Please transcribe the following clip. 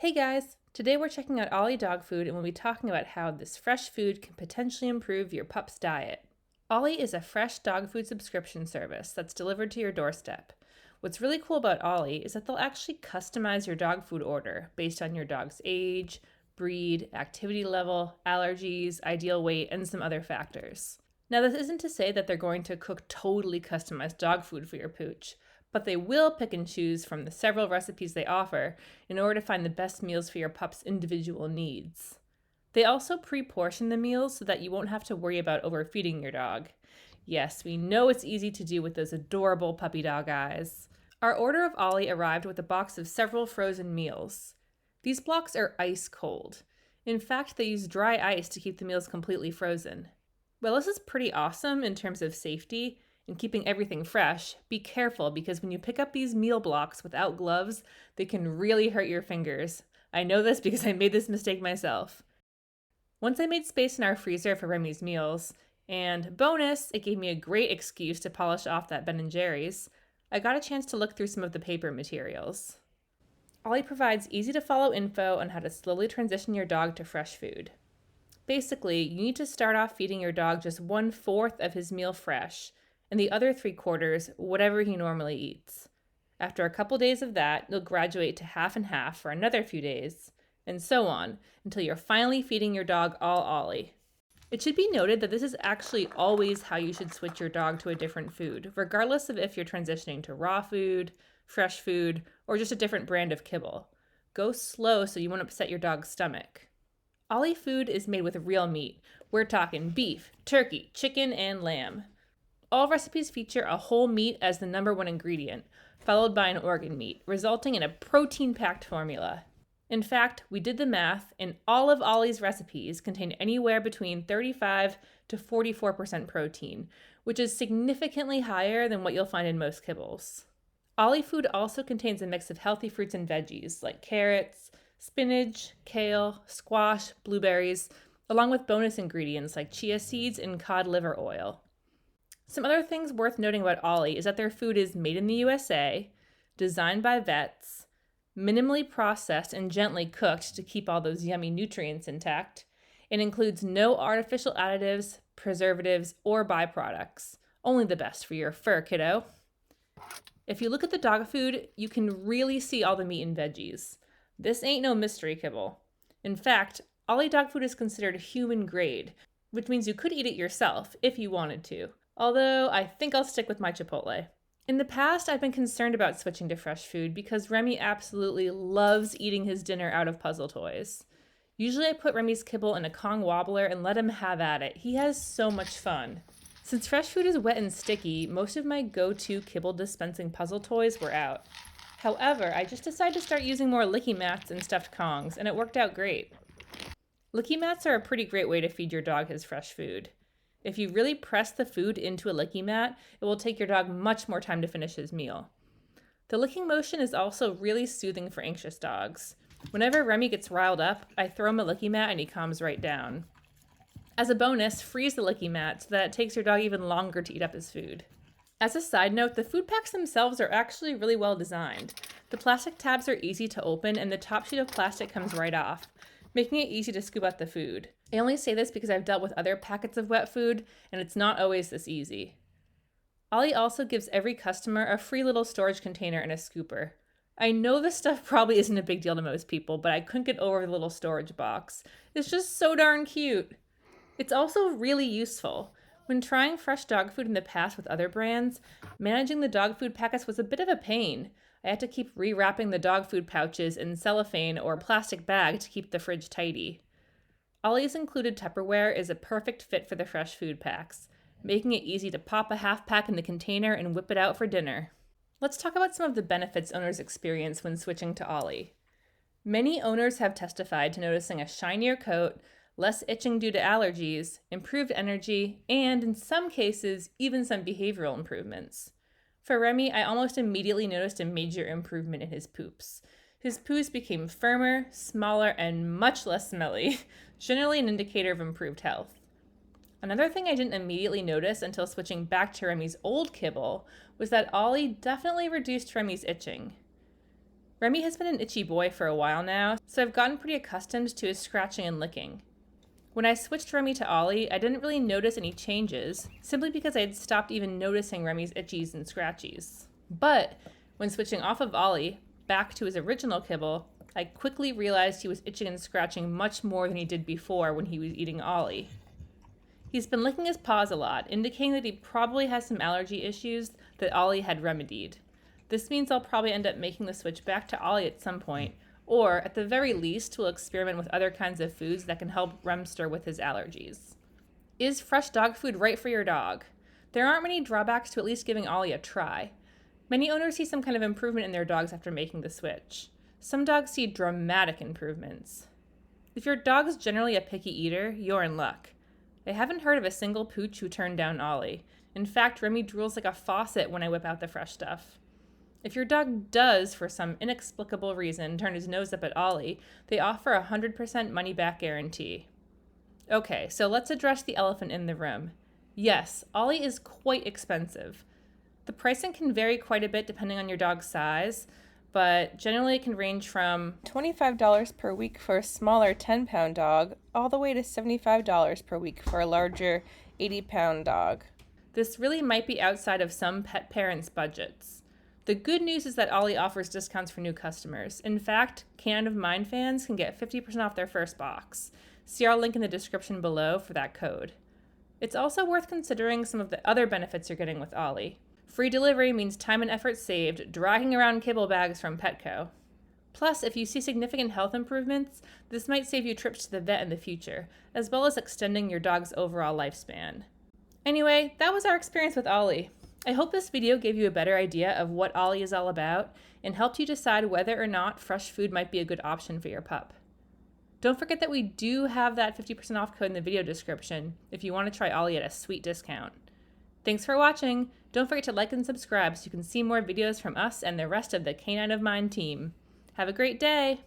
Hey guys! Today we're checking out Ollie dog food and we'll be talking about how this fresh food can potentially improve your pup's diet. Ollie is a fresh dog food subscription service that's delivered to your doorstep. What's really cool about Ollie is that they'll actually customize your dog food order based on your dog's age, breed, activity level, allergies, ideal weight, and some other factors. Now, this isn't to say that they're going to cook totally customized dog food for your pooch, but they will pick and choose from the several recipes they offer in order to find the best meals for your pup's individual needs. They also pre-portion the meals so that you won't have to worry about overfeeding your dog. Yes, we know it's easy to do with those adorable puppy dog eyes. Our order of Ollie arrived with a box of several frozen meals. These blocks are ice cold. In fact, they use dry ice to keep the meals completely frozen. Well, this is pretty awesome in terms of safety and keeping everything fresh. Be careful because when you pick up these meal blocks without gloves, they can really hurt your fingers. I know this because I made this mistake myself. Once I made space in our freezer for Remy's meals, and bonus, it gave me a great excuse to polish off that Ben & Jerry's, I got a chance to look through some of the paper materials. Ollie provides easy-to-follow info on how to slowly transition your dog to fresh food. Basically, you need to start off feeding your dog just 1/4 of his meal fresh, and the other 3/4 whatever he normally eats. After a couple days of that, you'll graduate to half and half for another few days, and so on, until you're finally feeding your dog all Ollie. It should be noted that this is actually always how you should switch your dog to a different food, regardless of if you're transitioning to raw food, fresh food, or just a different brand of kibble. Go slow so you won't upset your dog's stomach. Ollie food is made with real meat. We're talking beef, turkey, chicken, and lamb. All recipes feature a whole meat as the number one ingredient, followed by an organ meat, resulting in a protein-packed formula. In fact, we did the math, and all of Ollie's recipes contain anywhere between 35 to 44% protein, which is significantly higher than what you'll find in most kibbles. Ollie food also contains a mix of healthy fruits and veggies like carrots, spinach, kale, squash, blueberries, along with bonus ingredients like chia seeds and cod liver oil. Some other things worth noting about Ollie is that their food is made in the USA, designed by vets, minimally processed and gently cooked to keep all those yummy nutrients intact, and includes no artificial additives, preservatives, or byproducts. Only the best for your fur, kiddo. If you look at the dog food, you can really see all the meat and veggies. This ain't no mystery kibble. In fact, Ollie dog food is considered human grade, which means you could eat it yourself if you wanted to. Although I think I'll stick with my Chipotle. In the past, I've been concerned about switching to fresh food because Remy absolutely loves eating his dinner out of puzzle toys. Usually I put Remy's kibble in a Kong wobbler and let him have at it. He has so much fun. Since fresh food is wet and sticky, most of my go-to kibble dispensing puzzle toys were out. However, I just decided to start using more licky mats and stuffed Kongs, and it worked out great. Licky mats are a pretty great way to feed your dog his fresh food. If you really press the food into a licky mat, it will take your dog much more time to finish his meal. The licking motion is also really soothing for anxious dogs. Whenever Remy gets riled up, I throw him a licky mat and he calms right down. As a bonus, freeze the licky mat so that it takes your dog even longer to eat up his food. As a side note, the food packs themselves are actually really well designed. The plastic tabs are easy to open and the top sheet of plastic comes right off, making it easy to scoop out the food. I only say this because I've dealt with other packets of wet food and it's not always this easy. Ollie also gives every customer a free little storage container and a scooper. I know this stuff probably isn't a big deal to most people, but I couldn't get over the little storage box. It's just so darn cute. It's also really useful. When trying fresh dog food in the past with other brands, managing the dog food packets was a bit of a pain. I had to keep rewrapping the dog food pouches in cellophane or plastic bag to keep the fridge tidy. Ollie's included Tupperware is a perfect fit for the fresh food packs, making it easy to pop a half pack in the container and whip it out for dinner. Let's talk about some of the benefits owners experience when switching to Ollie. Many owners have testified to noticing a shinier coat, less itching due to allergies, improved energy, and in some cases, even some behavioral improvements. For Remy, I almost immediately noticed a major improvement in his poops. His poos became firmer, smaller, and much less smelly, generally an indicator of improved health. Another thing I didn't immediately notice until switching back to Remy's old kibble was that Ollie definitely reduced Remy's itching. Remy has been an itchy boy for a while now, so I've gotten pretty accustomed to his scratching and licking. When I switched Remy to Ollie, I didn't really notice any changes, simply because I had stopped even noticing Remy's itchies and scratchies. But when switching off of Ollie, back to his original kibble, I quickly realized he was itching and scratching much more than he did before when he was eating Ollie. He's been licking his paws a lot, indicating that he probably has some allergy issues that Ollie had remedied. This means I'll probably end up making the switch back to Ollie at some point, or at the very least, we'll experiment with other kinds of foods that can help Remster with his allergies. Is fresh dog food right for your dog? There aren't many drawbacks to at least giving Ollie a try. Many owners see some kind of improvement in their dogs after making the switch. Some dogs see dramatic improvements. If your dog is generally a picky eater, you're in luck. I haven't heard of a single pooch who turned down Ollie. In fact, Remy drools like a faucet when I whip out the fresh stuff. If your dog does, for some inexplicable reason, turn his nose up at Ollie, they offer a 100% money-back guarantee. Okay, so let's address the elephant in the room. Yes, Ollie is quite expensive. The pricing can vary quite a bit depending on your dog's size, but generally it can range from $25 per week for a smaller 10-pound dog, all the way to $75 per week for a larger 80-pound dog. This really might be outside of some pet parents' budgets. The good news is that Ollie offers discounts for new customers. In fact, Canine of Mine fans can get 50% off their first box. See our link in the description below for that code. It's also worth considering some of the other benefits you're getting with Ollie. Free delivery means time and effort saved dragging around kibble bags from Petco. Plus, if you see significant health improvements, this might save you trips to the vet in the future, as well as extending your dog's overall lifespan. Anyway, that was our experience with Ollie. I hope this video gave you a better idea of what Ollie is all about and helped you decide whether or not fresh food might be a good option for your pup. Don't forget that we do have that 50% off code in the video description if you want to try Ollie at a sweet discount. Thanks for watching. Don't forget to like and subscribe so you can see more videos from us and the rest of the Canine of Mine team. Have a great day!